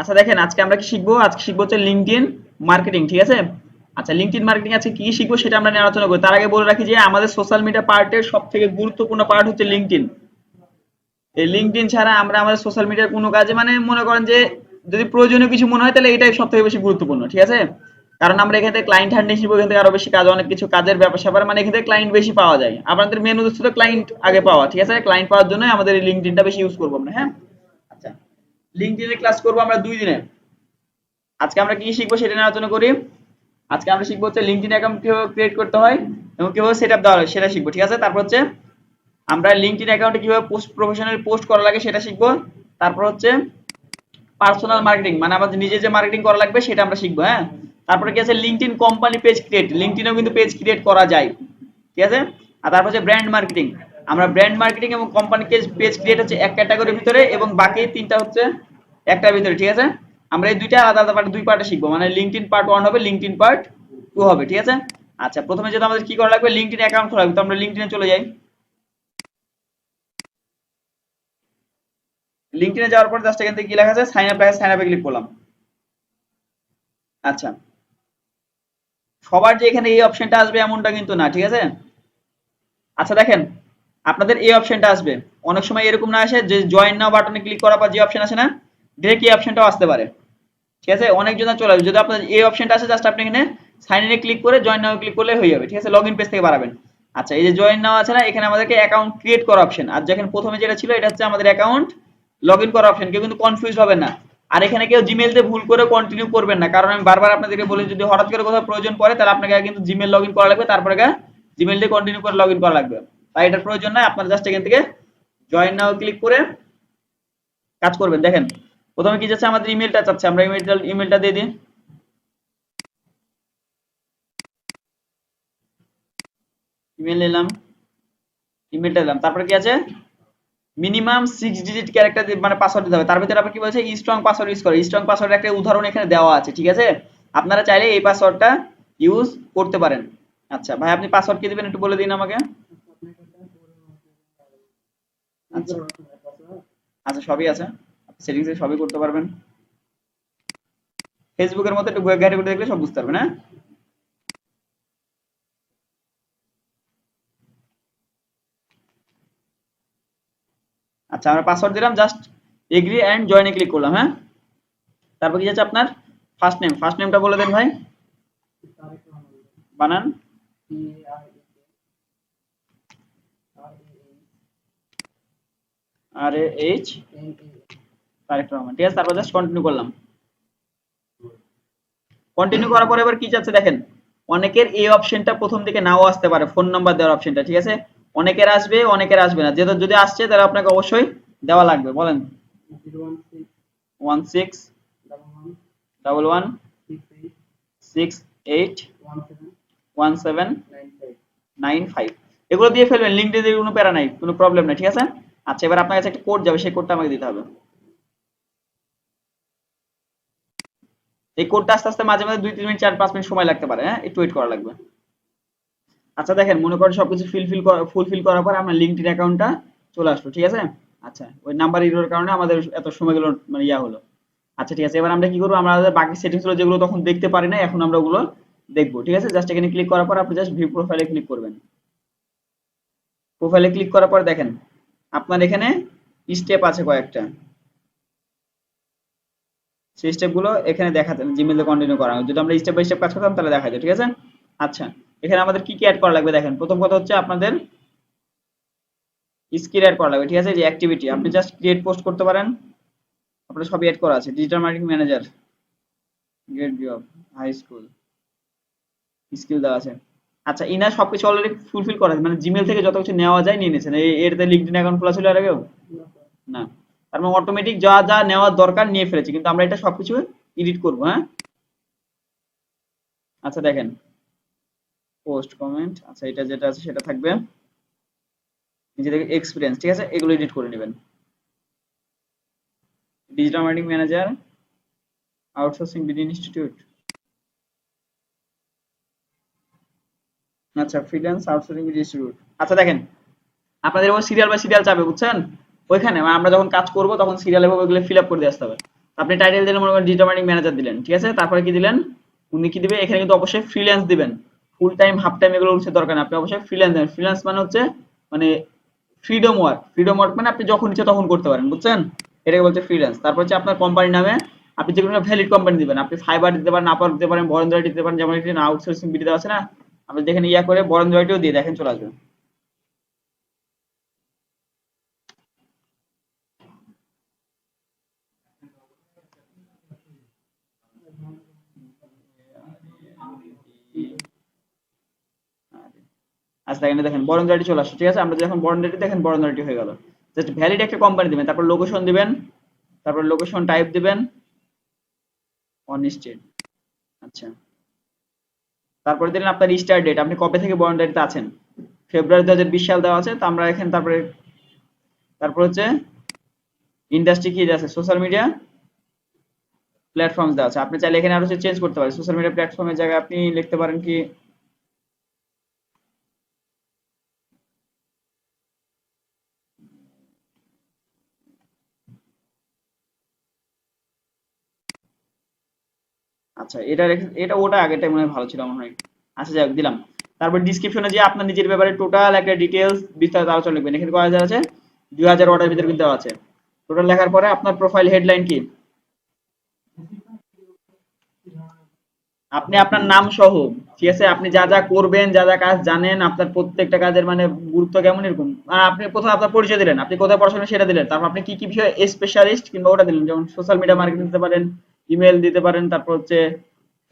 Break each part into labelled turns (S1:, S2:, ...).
S1: আচ্ছা দেখেন আজকে আমরা কি শিখবো, আজকে শিখবো হচ্ছে লিঙ্কডইন মার্কেটিং, ঠিক আছে। আচ্ছা লিঙ্কডইন মার্কেটিং আজকে কি শিখবো সেটা আমরা নিয়ে আলোচনা করি। তার আগে বলে রাখি যে আমাদের সোশ্যাল মিডিয়া পার্টের সব থেকে গুরুত্বপূর্ণ পার্ট হচ্ছে লিঙ্কডইন। এই লিঙ্কডইন ছাড়া আমরা আমাদের সোশ্যাল মিডিয়ার কোনো কাজে মানে মনে করেন যে যদি প্রয়োজনীয় কিছু মনে হয় তাহলে এটাই সব থেকে বেশি গুরুত্বপূর্ণ, ঠিক আছে। কারণ আমরা এখান থেকে ক্লায়েন্ট হান্টিং শিখবো, এখান থেকে আরো বেশি কাজ, অনেক কিছু কাজের ব্যাপার স্যাপার, মানে এখান থেকে ক্লায়েন্ট বেশি পাওয়া যায়। আমাদের মেন উদ্দেশ্য তো ক্লায়েন্ট আগে পাওয়া, ঠিক আছে। ক্লায়েন্ট পাওয়ার জন্য আমাদের এই লিঙ্কডইনটা বেশি ইউজ করবো আমরা, হ্যাঁ। আচ্ছা লিঙ্কডইনের ক্লাস করবো আমরা 2 দিনে। আজকে আমরা কি শিখবো সেটা নিয়ে আলোচনা করি। আজকে আমরা শিখবো হচ্ছে লিঙ্কডইন অ্যাকাউন্ট কিভাবে ক্রিয়েট করতে হয় এবং কিভাবে সেটআপ দেওয়া হয় সেটা শিখবো, ঠিক আছে। তারপর হচ্ছে আমরা লিঙ্কডইন অ্যাকাউন্টে কিভাবে পোস্ট প্রফেশনাল পোস্ট করা লাগে সেটা শিখবো। তারপর হচ্ছে পার্সোনাল মার্কেটিং মানে আমাদের নিজে যে মার্কেটিং করা লাগবে সেটা আমরা শিখবো, হ্যাঁ। তারপরে কি আছে লিঙ্কডইন কোম্পানি পেজ ক্রিয়েট, লিঙ্কডইনেও কিন্তু পেজ ক্রিয়েট করা যায়, ঠিক আছে। আর তারপর হচ্ছে ব্র্যান্ড মার্কেটিং, আমরা ব্র্যান্ড মার্কেটিং এবং কোম্পানি পেজ ক্রিয়েট হচ্ছে এক ক্যাটাগরির ভিতরে এবং বাকি তিনটা হচ্ছে একটার ভিতরে, ঠিক আছে। আমরা এই দুইটা আলাদা আলাদা পার্ট, দুই পার্টে শিখবো, মানে লিঙ্কডইন পার্ট 1 হবে, লিঙ্কডইন পার্ট 2 হবে, ঠিক আছে। আচ্ছা প্রথমে যেটা আমাদের কি করা লাগবে, লিঙ্কডইন অ্যাকাউন্ট খোলা লাগবে। তো আমরা লিঙ্কডইনে চলে যাই। লিঙ্কডইনে যাওয়ার পর জাস্ট এখান থেকে কি লেখা আছে, সাইন আপ লেখা, সাইন আপে ক্লিক করলাম। আচ্ছা সবার যে এখানে এই অপশনটা আসবে এমনটা কিন্তু না, ঠিক আছে। আচ্ছা দেখেন আপনাদের এই অপশনটা আসবে, অনেক সময় এরকম না আসে যে জয়েন নাও বাটনে ক্লিক করার পর যে অপশন আসে না, ডিরেক্ট এই অপশনটাও আসতে পারে, ঠিক আছে। অনেকজন চলে আসবে, যদি আপনার এই অপশনটা আসে জাস্ট আপনি এখানে সাইন ইনে ক্লিক করে জয়েন নাও ক্লিক করলে হয়ে যাবে, ঠিক আছে। লগইন পেজ থেকে বাড়াবেন। আচ্ছা এই যে জয়েন নাও আছে না, এখানে আমাদেরকে অ্যাকাউন্ট ক্রিয়েট করা অপশন, আর যেখানে প্রথমে যেটা ছিল এটা হচ্ছে আমাদের অ্যাকাউন্ট লগইন করা অপশন। কেউ কিন্তু কনফিউজ হবেন না। আর এখানে কেউ জিমেইল দিয়ে ভুল করে কন্টিনিউ করবেন না, কারণ আমি বারবার আপনাদেরকে বলি যদি হঠাৎ করে কোথাও প্রয়োজন পড়ে তাহলে আপনাকে কিন্তু জিমেইল লগইন করা লাগবে, তারপরে জিমেইল দিয়ে কন্টিনিউ করে লগইন করা লাগবে। তাই এটার প্রয়োজন নাই, আপনারা জাস্ট এখান থেকে জয়েন নাও ক্লিক করে কাজ করবেন। দেখেন প্রথমে কি যাচ্ছে, আমাদের ইমেলটা চাচ্ছে, আমরা ইমেলটা দিয়ে দিই। ইমেল নিলাম, ইমেলটা দিলাম, তারপরে কি আছে মিনিমাম 6 ডিজিট ক্যারেক্টার মানে পাসওয়ার্ড দিতে হবে। তার ভিতরে আবার কি বলছে স্ট্রং পাসওয়ার্ড ইউজ করে, স্ট্রং পাসওয়ার্ডের একটা উদাহরণ এখানে দেওয়া আছে, ঠিক আছে। আপনারা চাইলে এই পাসওয়ার্ডটা ইউজ করতে পারেন। আচ্ছা ভাই আপনি পাসওয়ার্ড কি দিবেন একটু বলে দিন আমাকে। আচ্ছা আচ্ছা সবই আছে, সেটিংসে সবই করতে পারবেন। ফেসবুকের মতো একটু ঘাটে ঘুরে দেখলে সব বুঝতে পারবেন, হ্যাঁ। আচ্ছা আমরা পাসওয়ার্ড দিলাম, জাস্ট এগ্রি এন্ড জয়েনে ক্লিক করলাম, হ্যাঁ। তারপর কি আছে আপনার ফার্স্ট নেমটা বলে দেন ভাই, বানান RAH তারেক রহমান, ঠিক আছে। তারপর জাস্ট কন্টিনিউ করলাম। কন্টিনিউ করার পরে এবার কি যাচ্ছে দেখেন, অনেকের এই অপশনটা প্রথম দিকে নাও আসতে পারে, ফোন নাম্বার দেওয়ার অপশনটা, ঠিক আছে। অনেকের আসবে অনেকের আসবে না, যেটা যদি আসছে তাহলে আপনাকে অবশ্যই দেওয়া লাগবে। বলেন 1611681795 এগুলো দিয়ে ফেলবেন, লিঙ্কডইন দিয়ে কোনো প্যারা নাই, কোনো প্রবলেম নাই, ঠিক আছে। আচ্ছা এবার আপনার কাছে একটা কোড যাবে, সেই কোডটা আমাকে দিতে হবে। এই কোডটা আস্তে আস্তে মাঝে মাঝে 2-3 মিনিট 4-5 মিনিট সময় লাগতে পারে, হ্যাঁ একটু ওয়েট করা লাগবে। আচ্ছা দেখেন মনে করেন সবকিছু ফুলফিল করার পর আমার লিঙ্কডইন অ্যাকাউন্টটা চলে আসলো, ঠিক আছে। আচ্ছা ওই নাম্বার এরর কারণে আমাদের এত সময় গেল, মানে ইয়া হলো। আচ্ছা ঠিক আছে এবার আমরা কি করবো, আমরা বাকি সেটিংস গুলো যেগুলো তখন দেখতে পারি না এখন আমরা ওগুলো দেখবো, ঠিক আছে। জাস্ট এখানে ক্লিক করার পর আপনি জাস্ট ভিউ প্রোফাইলে ক্লিক করবেন। প্রোফাইলে ক্লিক করার পর দেখেন আপনার এখানে স্টেপ আছে কয়েকটা, সেই স্টেপগুলো এখানে দেখাতে জিমেইলে কন্টিনিউ করা, যদি আমরা স্টেপ বাই স্টেপ কাজ করতাম তাহলে দেখা যায়, ঠিক আছে। আচ্ছা এখানে আমাদের কি কি অ্যাড করা লাগবে দেখেন, প্রথম কথা হচ্ছে আপনাদের স্কিল অ্যাড করা লাগবে, ঠিক আছে। যে অ্যাক্টিভিটি আপনি জাস্ট ক্রিয়েট পোস্ট করতে পারেন, আপনার সবই অ্যাড করা আছে। Digital marketing manager, grade job, high school, skill দেওয়া আছে। আচ্ছা ইনার সবকিছু অলরেডি ফুলফিল করা আছে, মানে জিমেইল থেকে যত কিছু নেওয়া যায় নিয়ে নিয়েছেন। এটাতে লিঙ্কডইন অ্যাকাউন্ট খোলা ছিল আর আগেও না, তার মানে অটোমেটিক যা যা নেওয়ার দরকার নিয়ে ফেলেছি, কিন্তু আমরা এটা সবকিছু এডিট করবো, হ্যাঁ। আচ্ছা দেখেন পোস্ট কমেন্ট, আচ্ছা এটা যেটা আছে সেটা থাকবে, নিচে দেখে এক্সপিরিয়েন্স, ঠিক আছে, এগুলো এডিট করে নেবেন। Digital marketing manager, outsourcing BD institute, আচ্ছা ফ্রিল্যান্স আউটসোর্সিং বিডি ইনস্টিটিউট। আচ্ছা দেখেন আপনাদের ওই সিরিয়াল বাই সিরিয়াল চাবে, বুঝছেন, ওইখানে মানে আমরা যখন কাজ করব তখন সিরিয়াল এভাবে ওগুলো ফিল আপ করে দিয়ে আসতে হবে। আপনি টাইটেল দিলেন মনে করেন ডিজিটাল মার্কেটিং ম্যানেজার দিলেন, ঠিক আছে। তারপরে কি দিলেন, উনি কি দিবে এখানে কিন্তু অবশ্যই ফ্রিল্যান্স দিবেন, ফুল টাইম হাফ টাইম এগুলো হচ্ছে দরকার না, আপনি অবশ্যই ফ্রিল্যান্স দেবেন। ফ্রিল্যান্স মানে হচ্ছে মানে ফ্রিডম ওয়ার্ক, ফ্রিডম ওয়ার্ক মানে আপনি যখন ইচ্ছা তখন করতে পারেন, বুঝছেন, এটাকে বলছে ফ্রিল্যান্স। তারপর হচ্ছে আপনার কোম্পানির নামে আপনি যে কোনো ভ্যালিড কোম্পানি দিবেন, আপনি ফাইবার দিতে পারেন, আপওয়ার্ক দিতে পারেন, বরেন্দ্র দিতে পারেন, যেমন এখানে আউটসোর্সিং বিডি দেওয়া আছে না, আপনি দেখেন ইয়া করে বরেন্দ্রটিও দিয়ে দেখেন চলে আসবে। আচ্ছা এখানে দেখেন বরেন্দ্রটি চলে আসছে, ঠিক আছে। আমরা যখন বরেন্দ্রটি দেখেন বরেন্দ্রটি হয়ে গেল। জাস্ট ভ্যালিড একটা কোম্পানি দিবেন, তারপর লোকেশন দিবেন, তারপর লোকেশন টাইপ দিবেন অন স্টেট। আচ্ছা তারপরে দিলেন আপনার স্টার্ট ডেট, আপনি কবে থেকে বরেন্দ্রটিতে আছেন, ফেব্রুয়ারি 2020 সাল দেওয়া আছে, তো আমরা এখানে তারপরে তারপর হচ্ছে ইন্ডাস্ট্রি কি আছে, সোশ্যাল মিডিয়া প্ল্যাটফর্মস দেওয়া আছে। আপনি চাইলে এখানে আরো চেঞ্জ করতে পারেন, সোশ্যাল মিডিয়া প্ল্যাটফর্মের জায়গায় আপনি লিখতে পারেন কি আচ্ছা এটা ওটা আগেরটা মনে হয় ভালো ছিল মনে হয়। আচ্ছা যাই হোক দিলাম। তারপর ডিসক্রিপশনে যে আপনার নিজের ব্যাপারে টোটাল একটা ডিটেলস বিস্তারিত আলোচনা লিখবেন, এখানে কয় হাজার আছে, 2000 ওয়ার্ডের ভিতরে কিন্তু দেওয়া আছে। টোটাল লেখার পরে আপনার প্রোফাইল হেডলাইন কি, আপনি আপনার নাম সহ, ঠিক আছে, আপনি যা যা করবেন, যা যা কাজ জানেন, আপনার প্রত্যেকটা কাজের মানে গুরুত্ব কেমন এরকম, আর আপনি প্রথমে আপনার পরিচয় দিলেন, আপনি কোথায় পড়াশোনা সেটা দিলেন, তারপর আপনি কি কি বিষয়ে স্পেশালিস্ট কিংবা ওটা দিলেন, যেমন সোশ্যাল মিডিয়া মার্কেটিং দিতে পারেন, ইমেল দিতে পারেন, তারপর হচ্ছে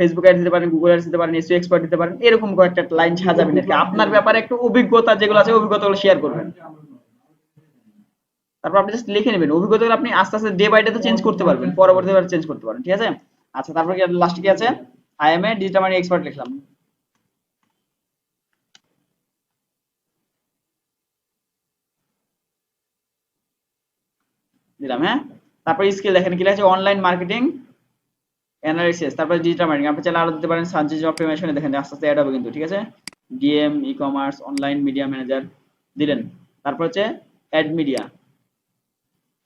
S1: ফেসবুক অ্যাড দিতে পারেন, গুগল অ্যাডস দিতে পারেন, এসইও এক্সপার্ট দিতে পারেন, এরকম কয়েকটা লাইন সাজাবেন আর কি। আপনার ব্যাপারে একটু অভিজ্ঞতা যেগুলো আছে অভিজ্ঞতাগুলো শেয়ার করবেন। তারপর আপনি জাস্ট লিখে নেবেন অভিজ্ঞতাগুলো, আপনি আস্তে আস্তে ডে বাই ডে তো চেঞ্জ করতে পারবেন, পরবর্তীবার চেঞ্জ করতে পারেন, ঠিক আছে। আচ্ছা তারপর কি লাস্টে কি আছে, I M A digital marketing expert লিখলাম, দিলাম, হ্যাঁ। তারপর স্কিল দেখেন কি আছে, অনলাইন মার্কেটিং অ্যানালিসিস, তারপর ডিজিটাল মার্কেটিং, আপনি চাইলে আরো দিতে পারেন সার্চ ইঞ্জিন অপটিমাইজেশনে, দেখেন আস্তে আস্তে অ্যাড হবে কিন্তু, ঠিক আছে। DM e commerce online media manager দিলেন। তারপর হচ্ছে অ্যাড মিডিয়া,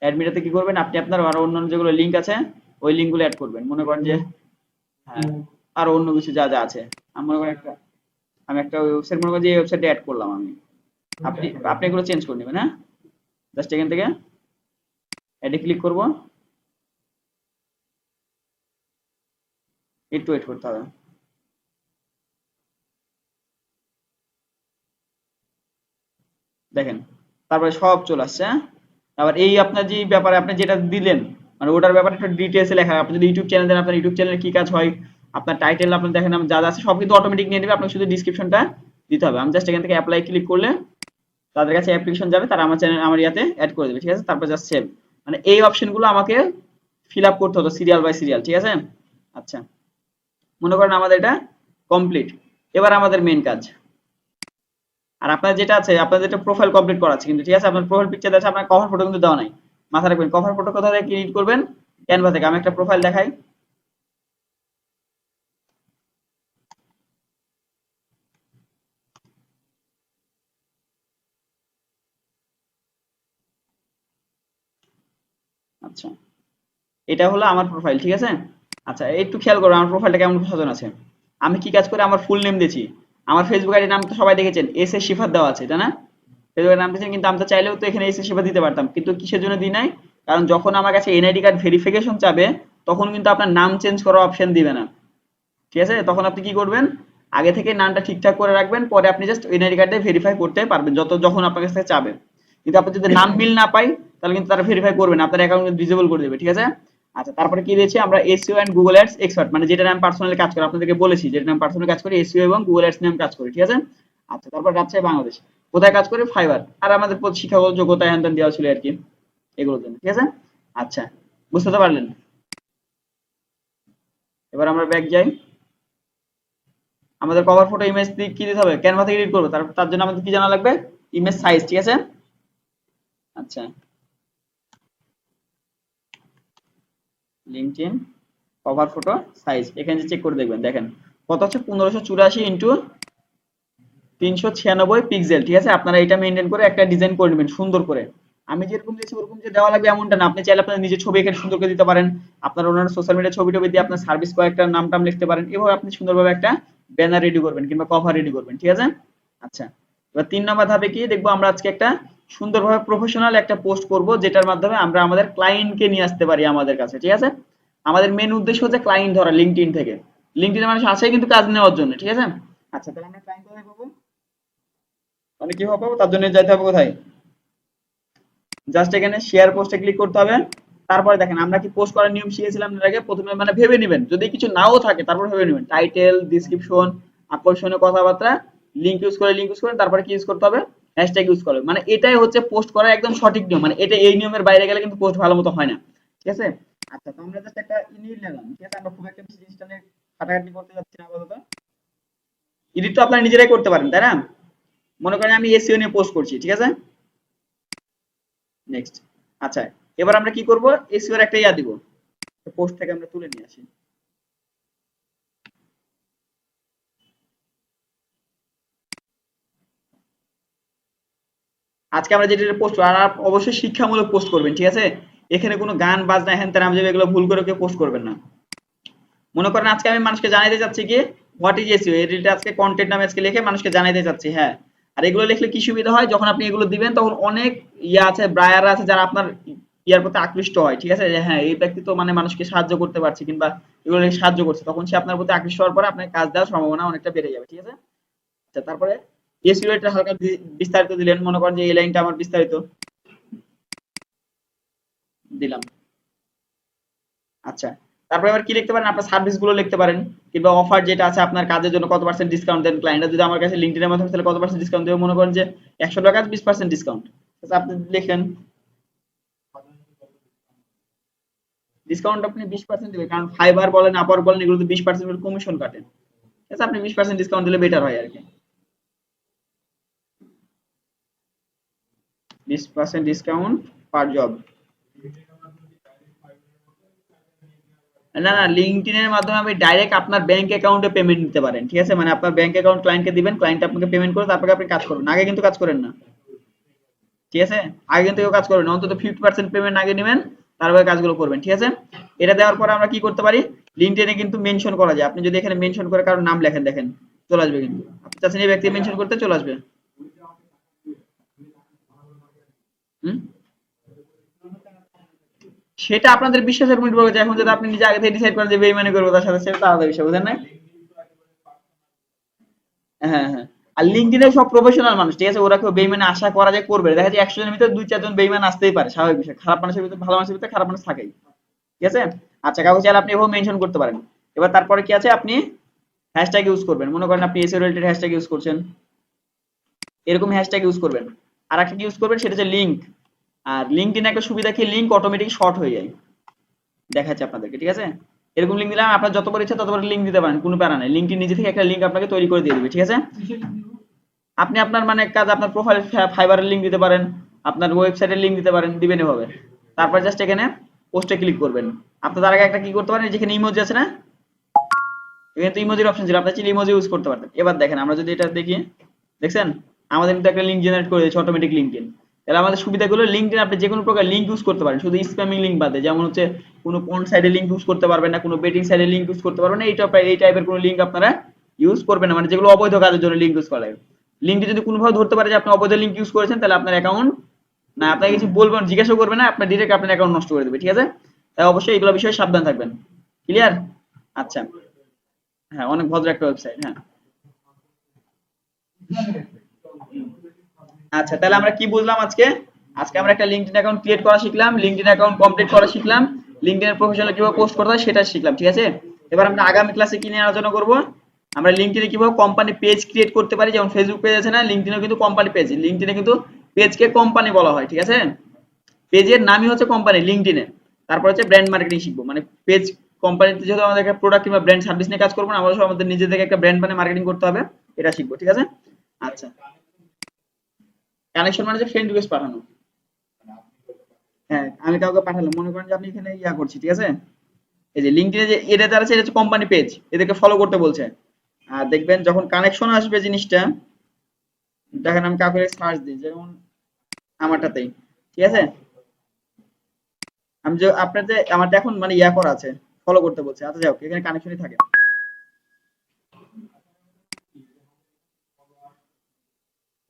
S1: অ্যাড মিডিয়াতে কি করবেন, আপনি আপনার আরো অন্যান্য যেগুলো লিংক আছে ওই লিংকগুলো অ্যাড করবেন, মনে করেন যে হ্যাঁ আরো অন্য কিছু যা যা আছে, আমি মনে করেন আমি একটা ওয়েবসাইট মনে করেন যে এই ওয়েবসাইটে অ্যাড করলাম আমি, আপনি আপনি এগুলো চেঞ্জ করে নেবেন, হ্যাঁ। জাস্ট এখান থেকে অ্যাডে ক্লিক করব, একটু ওয়েট করতে হবে। দেখেন তারপরে সব চলে আসছে, হ্যাঁ। আবার এই আপনার যে ব্যাপারে আপনি যেটা দিলেন মানে ওটার ব্যাপারে একটু ডিটেইলসে লেখা, আপনি যদি ইউটিউব চ্যানেল দেন আপনার ইউটিউব চ্যানেলে কি কাজ হয়, আপনার টাইটেল আপনি দেখেন যা যা আছে সব কিন্তু অটোমেটিক নিয়ে নেবে, আপনাকে শুধু ডিসক্রিপশনটা দিতে হবে। আমি জাস্ট এখান থেকে অ্যাপ্লাই ক্লিক করলে তাদের কাছে অ্যাপ্লিকেশন যাবে, তারা আমার চ্যানেল আমার ইয়াতে অ্যাড করে দেবে, ঠিক আছে। তারপর জাস্ট সেভ, মানে এই অপশনগুলো আমাকে ফিল আপ করতে হতো সিরিয়াল বাই সিরিয়াল, ঠিক আছে। আচ্ছা মনে করেন আমাদের এটা কমপ্লিট, এবার আমাদের মেন কাজ, আর আপনার যেটা আছে আপনার যেটা প্রোফাইল কমপ্লিট করা আছে কিন্তু, ঠিক আছে। আপনার প্রোফাইল পিকচার আছে, আপনার কভার ফটো কিন্তু দেওয়া নাই, মাথায় রাখবেন কভার ফটো কোথা থেকে এডিট করবেন, ক্যানভা থেকে। আমি একটা প্রোফাইল দেখাই, আচ্ছা এটা হলো আমার প্রোফাইল, ঠিক আছে। আচ্ছা একটু খেয়াল করো আমার প্রোফাইলটা কেমন সাজানো আছে, আমি কি কাজ করে আমার ফুল নেম দিয়েছি, আমার ফেসবুক আইডি নাম তো সবাই দেখেছেন, এস এ শিফাত দেওয়া আছে তাই না, ফেসবুকের নাম দিয়েছেন, কিন্তু আমি তো চাইলেও তো এখানে এস এ শিফাত দিতে পারতাম, কিন্তু কিসের জন্য দিই নাই, কারণ যখন আমার কাছে এনআইডি কার্ড ভেরিফিকেশন চাবে তখন কিন্তু আপনার নাম চেঞ্জ করার অপশন দিবে না, ঠিক আছে। তখন আপনি কি করবেন, আগে থেকে নামটা ঠিকঠাক করে রাখবেন, পরে আপনি জাস্ট এনআইডি কার্ডে ভেরিফাই করতে পারবেন যখন আপনার কাছ থেকে চাবে। কিন্তু আপনি যদি নাম মিল না পাই তাহলে কিন্তু তারা ভেরিফাই করবে না, আপনার অ্যাকাউন্ট ডিসেবল করে দেবে, ঠিক আছে। আচ্ছা তারপরে কি দিয়েছি আমরা, SEO and Google ads expert, মানে যেটা নাম পার্সোনালি কাজ করে, আপনাদেরকে বলেছি যেটা নাম পার্সোনালি কাজ করে এসইও এবং গুগল অ্যাডস নাম কাজ করে, ঠিক আছে। আচ্ছা তারপর রাজশাহী বাংলাদেশ, কোথায় কাজ করে, ফাইবার, আর আমাদের শিক্ষাগত যোগ্যতা হ্যান ত্যান দেওয়া ছিল আর কি, এগুলোর জন্য, ঠিক আছে। আচ্ছা বুঝতে তো পারলেন, এবার আমরা ব্যাক যাই, আমাদের কভার ফটো ইমেজ কি দিতে হবে, ক্যানভা থেকে এডিট করবো, তার জন্য আমাদের কি জানা লাগবে, ইমেজ সাইজ, ঠিক আছে। আচ্ছা লিঙ্কডইন কভার ফটো সাইজ এখানে চেক করে দেখবেন, দেখেন কত হচ্ছে, 1584 ইন্টু 396 পিক্সেল, ঠিক আছে। আপনারা এটা মেনটেন করে একটা ডিজাইন করে নেবেন সুন্দর করে, আমি যেরকম দিয়েছি ওরকম যে দেওয়া লাগবে এমনটা না, আপনি চাইলে আপনার নিজের ছবি এখানে সুন্দর করে দিতে পারেন, আপনার অন্যান্য সোশ্যাল মিডিয়া ছবি টবি দিয়ে আপনার সার্ভিস কয়েকটা নাম টাম লিখতে পারেন, এভাবে আপনি সুন্দরভাবে একটা ব্যানার রেডি করবেন কিংবা কভার রেডি করবেন, ঠিক আছে। আচ্ছা, এবার 3 নম্বর ধাপে কি দেখবো আমরা আজকে একটা সুন্দরভাবে প্রফেশনাল একটা পোস্ট করব, যেটার মাধ্যমে আমরা আমাদের ক্লায়েন্টকে নিয়ে আসতে পারি আমাদের কাছে, ঠিক আছে। আমাদের মেন উদ্দেশ্য হচ্ছে ক্লায়েন্ট ধরা লিঙ্কডইন থেকে। লিঙ্কডইনে মানুষ আসে কিন্তু কাজ নেওয়ার জন্য, ঠিক আছে। আচ্ছা, তাহলে আমরা ক্লায়েন্ট কোথায় পাবো, মানে কিভাবে পাবো, তার জন্য যাইতে হবে কোথায়, জাস্ট এখানে শেয়ার পোস্টে ক্লিক করতে হবে। তারপরে দেখেন আমরা কি পোস্ট করার নিয়ম শিখেছিলাম এর আগে, প্রথমে মানে ভেবে নেবেন, যদি কিছু নাও থাকে তারপর ভেবে নেবেন টাইটেল, ডেসক্রিপশন, আকর্ষণীয় কথাবার্তা, লিংক ইউজ করে তারপরে কি ইউজ করতে হবে, হ্যাশট্যাগ ইউজ করবে, মানে এটাই হচ্ছে পোস্ট করার একদম সঠিক নিয়ম, মানে এটা এই নিয়মের বাইরে গেলে কিন্তু পোস্ট ভালো মতো হয় না, ঠিক আছে। আচ্ছা, তো আমরা জাস্ট একটা ইমেইল নিলাম, ঠিক আছে, আমরা খুব একটা বেশি জিনিসটা নিয়ে খাটাখাটি করতে যাচ্ছি না আপাতত। এডিট তো আপনারা নিজেরাই করতে পারেন, তাই না। মনে করেন আমি এসইও নিয়ে পোস্ট করছি, ঠিক আছে। নেক্সট। আচ্ছা, এবার আমরা কি করব, এসইও এর একটা ইয়া দিব, পোস্ট থেকে আমরা তুলে নিয়ে আসি। আজকে আমরা যেটা পোস্ট, আর অবশ্যই শিক্ষামূলক পোস্ট করবেন, ঠিক আছে। এখানে কোনো গান বাজনা হ্যান ত্যান আমি এগুলো ভুল করে কেউ পোস্ট করবেন না। মনে করেন আজকে আমি মানুষকে জানাইতে চাচ্ছি কি হোয়াট ইজ এসইও, এটা আজকে কন্টেন্ট নামে আজকে লিখে মানুষকে জানাইতে চাচ্ছি, হ্যাঁ। আর এগুলো লিখলে কি সুবিধা হয়, যখন আপনি এগুলো দিবেন তখন অনেক ইয়া আছে, ব্রায়ার আছে যারা আপনার ইয়ার প্রতি আকৃষ্ট হয়, ঠিক আছে, যে হ্যাঁ এই ব্যক্তি তো মানে মানুষকে সাহায্য করতে পারছে কিংবা এগুলো লিখে সাহায্য করছে, তখন সে আপনার প্রতি আকৃষ্ট হওয়ার পরে আপনার কাজ দেওয়ার সম্ভাবনা অনেকটা বেড়ে যাবে, ঠিক আছে। আচ্ছা, তারপরে এসইও এটা হালকা বিস্তারিত দিলেন, মনে করেন যে এই লাইনটা আমার বিস্তারিত দিলাম। আচ্ছা, তারপরে আবার কি লিখতে পারেন, আপনার সার্ভিস গুলো লিখতে পারেন কিংবা অফার যেটা আছে, আপনার কাজের জন্য কত পার্সেন্ট ডিসকাউন্ট দেন ক্লায়েন্ট, যদি আমার কাছে লিঙ্কডইনের মাধ্যমে তাহলে কত পার্সেন্ট ডিসকাউন্ট দেবে, মনে করেন যে 100 টাকা 20% ডিসকাউন্ট, আপনি লিখেন ডিসকাউন্ট আপনি 20% দিবেন, কারণ ফাইবার বলেন আপওয়ার্ক বলেন এগুলো তো 20% করে কমিশন কাটে, ঠিক আছে, আপনি 20% ডিসকাউন্ট দিলে বেটার হয় আর কি। 20% ডিসকাউন্ট পার জব। না না, লিঙ্কডইন এর মাধ্যমে আপনি ডাইরেক্ট আপনার ব্যাংক অ্যাকাউন্টে পেমেন্ট নিতে পারেন, ঠিক আছে, মানে আপনার ব্যাংক অ্যাকাউন্ট ক্লায়েন্টকে দিবেন, ক্লায়েন্ট আপনাকে পেমেন্ট করে তারপরে আপনি কাজ করবেন, আগে কিন্তু কাজ করেন না, ঠিক আছে। আগে কিন্তু কেউ কাজ করবেন না, অন্তত 50% পেমেন্ট আগে নেবেন, তারপরে কাজগুলো করবেন, ঠিক আছে। এটা দেওয়ার পরে আমরা কি করতে পারি, লিঙ্কডইনে কিন্তু মেনশন করা যায়, আপনি যদি এখানে মেনশন করে কারোর নাম লেখেন দেখেন চলে আসবে, কিন্তু আপনি চাচ্ছেন এই ব্যক্তি মেনশন করতে চলে আসবে। হুম, সেটা আপনাদের বিশ্বাসের উপর নির্ভর করে, এখন যদি আপনি নিজে আগে থেকে ডিসাইড করেন যে বেইমানি করবো তার সাথে, সেটা তো আলাদা বিষয়, বুঝেন না। হ্যাঁ হ্যাঁ, আর লিঙ্কডইনে সব প্রফেশনাল মানুষ, ঠিক আছে, ওরা কেউ বেইমানি আশা করা যায় করবে না। দেখা যায় 100 জনের ভিতরে 2-4 জন বেইমান আসতেই পারে, স্বাভাবিক বিষয়, খারাপ মানুষের ভিতরে ভালো মানুষের ভিতরে খারাপ মানুষ থাকেই, ঠিক আছে। আচ্ছা, কাউকে চাইলে আপনি এভাবে মেনশন করতে পারেন। এবার তারপরে কি আছে, আপনি হ্যাশট্যাগ ইউজ করবেন, মনে করেন আপনি এসইও রিলেটেড হ্যাশট্যাগ ইউজ করছেন, এরকম হ্যাশট্যাগ ইউজ করবেন। আর একটা ইউজ করবেন সেটা হচ্ছে লিঙ্ক। আর লিঙ্কডইনে একটা সুবিধা কি, লিঙ্ক অটোমেটিক শর্ট হয়ে যায়, দেখাচ্ছে আপনাদেরকে, ঠিক আছে। এরকম লিঙ্ক দিলাম, আপনার যতবার ইচ্ছা ততবার লিঙ্ক দিতে পারেন, কোনো প্যারা নাই, লিঙ্কটি নিজে থেকে একটা লিঙ্ক আপনাকে তৈরি করে দিয়ে দিবে, ঠিক আছে। আপনি আপনার মানে কাজ, আপনার প্রোফাইল ফাইবারের লিঙ্ক দিতে পারেন, আপনার ওয়েবসাইটের লিঙ্ক দিতে পারেন, দিবেন এভাবে। তারপর জাস্ট এখানে পোস্টে ক্লিক করবেন। আপনি তার আগে একটা কি করতে পারেন, যেখানে ইমোজি আছে না, এখানে তো ইমোজির অপশন ছিল, আপনি চাইলে ইমোজি ইউজ করতে পারতেন। এবার দেখেন আমরা যদি এটা দেখি, দেখছেন আমাদের কিন্তু একটা লিঙ্ক জেনারেট করে দিয়েছে অটোমেটিক লিঙ্কডইন। তাহলে আমাদের সুবিধাগুলো, লিঙ্কডইন আপনি যে কোনো প্রকার লিঙ্ক ইউজ করতে পারেন, শুধু স্প্যামিং লিঙ্ক বাদে, যেমন হচ্ছে কোনো কোন সাইডে লিঙ্ক ইউজ করতে পারবেন না, কোনো বেটিং সাইডে লিঙ্ক ইউজ করতে পারবেন না, এই টাইপের কোনো লিঙ্ক আপনারা ইউজ করবেন না, মানে যেগুলো অবৈধ কাজের জন্য লিঙ্ক ইউজ করা লাগে। লিঙ্কটি যদি কোনোভাবে ধরতে পারে যে আপনি অবৈধ লিঙ্ক ইউজ করেছেন, তাহলে আপনার অ্যাকাউন্ট, না আপনাকে কিছু বলবেন জিজ্ঞাসা করবে না, আপনার ডিরেক্ট আপনার অ্যাকাউন্ট নষ্ট করে দেবে, ঠিক আছে। তাই অবশ্যই এগুলো বিষয়ে সাবধান থাকবেন। ক্লিয়ার। আচ্ছা, হ্যাঁ, অনেক ভদ্র একটা ওয়েবসাইট, হ্যাঁ। আচ্ছা, তাহলে আমরা কি বুঝলাম আজকে, আজকে আমরা একটা লিঙ্কডইন অ্যাকাউন্ট ক্রিয়েট করা শিখলাম, লিঙ্কডইন অ্যাকাউন্ট কমপ্লিট করা শিখলাম, লিঙ্কডইনের প্রফেশনাল কিভাবে পোস্ট করতে হয় সেটা শিখলাম, ঠিক আছে। এবার আমরা আগামী ক্লাসে কি নিয়ে আলোচনা করব, আমরা লিঙ্কডইনে কিভাবে কোম্পানি পেজ ক্রিয়েট করতে পারি, যেমন ফেসবুক পেজ আছে না, লিঙ্কডইনেও কিন্তু কোম্পানি পেজ, লিঙ্কডইনে কিন্তু পেজকে কোম্পানি বলা হয়, ঠিক আছে। পেজের নামই হচ্ছে কোম্পানি লিঙ্কডইনে। তারপর হচ্ছে ব্র্যান্ড মার্কেটিং শিখবো, মানে পেজ কোম্পানিতে যেহেতু আমাদের একটা প্রোডাক্ট কিংবা ব্র্যান্ড সার্ভিস নিয়ে কাজ করবো না, আমাদের আমাদের নিজে থেকে একটা ব্র্যান্ড মানে মার্কেটিং করতে হবে, এটা শিখবো, ঠিক আছে। আচ্ছা, কানেকশন মানে যে ফ্রেন্ড রিকোয়েস্ট পাঠানো। হ্যাঁ, আমি কাউকে পাঠালাম, মনে করেন যে আপনি এখানে ইয়া করছি, ঠিক আছে, এই যে লিঙ্কডইনে যে এটা যারা আছে এটা হচ্ছে কোম্পানি পেজ, এদেরকে ফলো করতে বলছে। আর দেখবেন যখন কানেকশন আসবে জিনিসটা, দেখেন আমি কাউকে সার্চ দিই, যেমন আমারটাতেই ঠিক আছে? আমি যে আপনার যে আমারটা এখন মানে ইয়া করা আছে, ফলো করতে বলছে। আচ্ছা যাই হোক, এখানে কানেকশনই থাকে।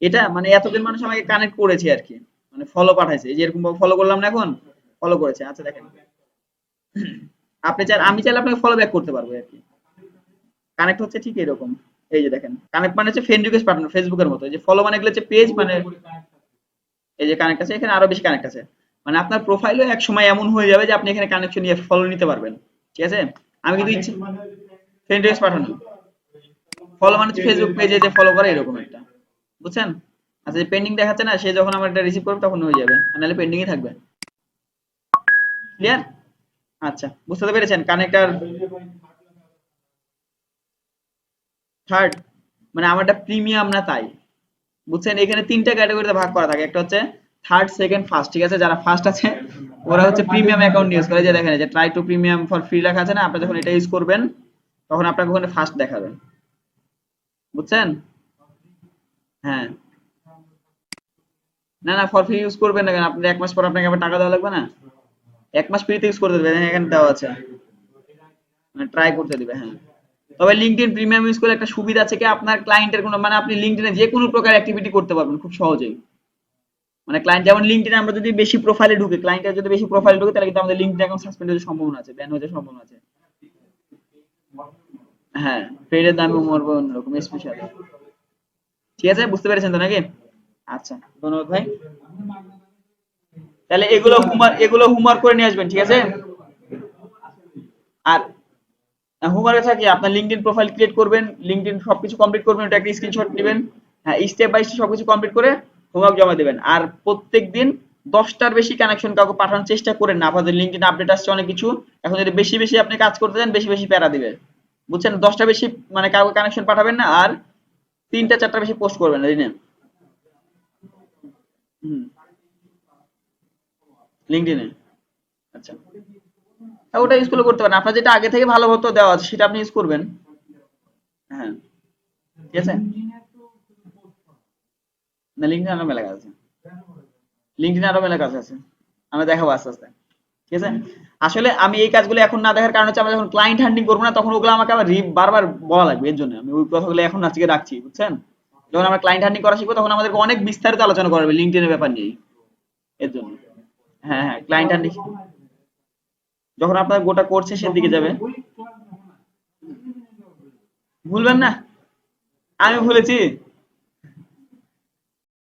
S1: এটা মানে এতদিন মানুষ আমাকে কানেক্ট করেছে আর কি, মানে ফলো পাঠাইছে, এই যে এরকম ফলো করলাম না এখন, ফলো করেছে। আচ্ছা দেখেন, আপনি চাইলে আমি চাইলে আপনাকে ফলো ব্যাক করতে পারবো আর কি। কানেক্ট হচ্ছে ঠিক এরকম। এই যে দেখেন, কানেক্ট মানে হচ্ছে ফ্রেন্ড রিকোয়েস্ট পাঠানো ফেসবুকের মতো। এই যে ফলো মানে এগুলো হচ্ছে পেজ, মানে এই যে কানেক্ট আছে, এখানে আরো বেশি কানেক্ট আছে। মানে আপনার প্রোফাইলও এক সময় এমন হয়ে যাবে যে আপনি এখানে কানেকশন নিয়ে ফলো নিতে পারবেন। ঠিক আছে? আমি কিন্তু ইচ্ছে ফ্রেন্ড রিকোয়েস্ট পাঠানো, ফলো মানে হচ্ছে ফেসবুক পেজে যে ফলো করে এরকম একটা, বুঝছেন? আচ্ছা, যে পেন্ডিং দেখাচ্ছে না, সে যখন আমার এটা রিসিভ করবে তখন হয়ে যাবে, আর নাহলে পেন্ডিংই থাকবে। ক্লিয়ার? আচ্ছা, বুঝতে তো পেরেছেন কানেক্টর থার্ড, মানে আমারটা প্রিমিয়াম না তাই, বুঝছেন? এখানে তিনটা ক্যাটাগরিতে ভাগ করা থাকে, একটা হচ্ছে থার্ড, সেকেন্ড, ফার্স্ট। ঠিক আছে? যারা ফার্স্ট আছে ওরা হচ্ছে প্রিমিয়াম অ্যাকাউন্ট ইউজ করে, যে দেখেন যে try to premium for free লেখা আছে না, আপনি যখন এটা ইউজ করবেন তখন আপনাকে ওখানে ফার্স্ট দেখাবে, বুঝছেন? হ্যাঁ, না না, ফর ফ্রি ইউজ করবেন না কেন? আপনি এক মাস পর আপনাকে আবার টাকা দেওয়া লাগবে না? এক মাস ফ্রিতে ইউজ করতে দেবে, এখানে দেওয়া আছে, মানে ট্রাই করতে দিবে। হ্যাঁ, তবে লিঙ্কডইন প্রিমিয়াম ইউজ করলে একটা সুবিধা আছে কি, আপনার ক্লায়েন্টের কোনো মানে আপনি লিঙ্কডইনে যে কোনো প্রকার অ্যাক্টিভিটি করতে পারবেন খুব সহজেই। মানে ক্লায়েন্ট যেমন লিঙ্কডইনে আমরা যদি বেশি প্রোফাইলে ঢুকে, ক্লায়েন্টের যদি বেশি প্রোফাইলে ঢুকে, তাহলে কিন্তু আমাদের লিঙ্কডইন অ্যাকাউন্ট সাসপেন্ড হওয়ার সম্ভাবনা আছে, ব্যান হয়ে যাওয়ার সম্ভাবনা আছে। হ্যাঁ, পেডের দামে মরবে অন্যরকম স্পেশাল। ঠিক আছে, বুঝতে পেরেছেন তো নাকি? আচ্ছা, ধন্যবাদ ভাই। তাহলে এগুলো হোমওয়ার্ক করে নিয়ে আসবেন, ঠিক আছে? আর হোমওয়ার্কে থাকে আপনার লিঙ্কডইন প্রোফাইল ক্রিয়েট করবেন, লিঙ্কডইন সবকিছু কমপ্লিট করবেন, ওটা একটা স্ক্রিনশট নেবেন। হ্যাঁ, স্টেপ বাই স্টেপ সবকিছু কমপ্লিট করে হোমওয়ার্ক জমা দেবেন। আর প্রত্যেকদিন 10টার বেশি কানেকশন কাউকে পাঠানোর চেষ্টা করেন না, আপনাদের লিঙ্কডইন আপডেট আসছে অনেক কিছু। এখন যদি বেশি বেশি আপনি কাজ করতে যান, বেশি বেশি প্যারা দিবে, বুঝছেন? 10টা বেশি মানে কাউকে কানেকশন পাঠাবেন না, আর 3টা 4টা বেশি পোস্ট করবেন না দিনে। হুম, লিঙ্কডইনে। আচ্ছা, হ্যাঁ, ওটা ইউজ করলে করতে পারেন, আপনার যেটা আগে থেকে ভালো মতো দেওয়া আছে সেটা আপনি ইউজ করবেন। হ্যাঁ, ঠিক আছে। না, লিঙ্কডইন আরো মেলা কাজ আছে, লিঙ্কডইন আরো মেলা কাজ আছে, আমরা দেখাবো আস্তে আস্তে। ঠিক আছে? আসলে আমি এই কাজগুলো এখন না দেখার কারণ হচ্ছে, আমরা যখন ক্লায়েন্ট হান্টিং করবো না, তখন ওগুলো আমাকে আবার বারবার বলা লাগবে, এর জন্য আমি ওই কথাগুলো এখন আজকে রাখছি, বুঝছেন? যখন আমরা ক্লায়েন্ট হান্টিং করা শিখবো, তখন আমাদেরকে অনেক বিস্তারিত আলোচনা করা হবে লিঙ্কডইনের ব্যাপার নিয়ে, এর জন্য। হ্যাঁ হ্যাঁ, ক্লায়েন্ট হান্টিং যখন আপনার গোটা কোর্স শেষের দিকে যাবে। ভুলবেন না, আমি ভুলেছি।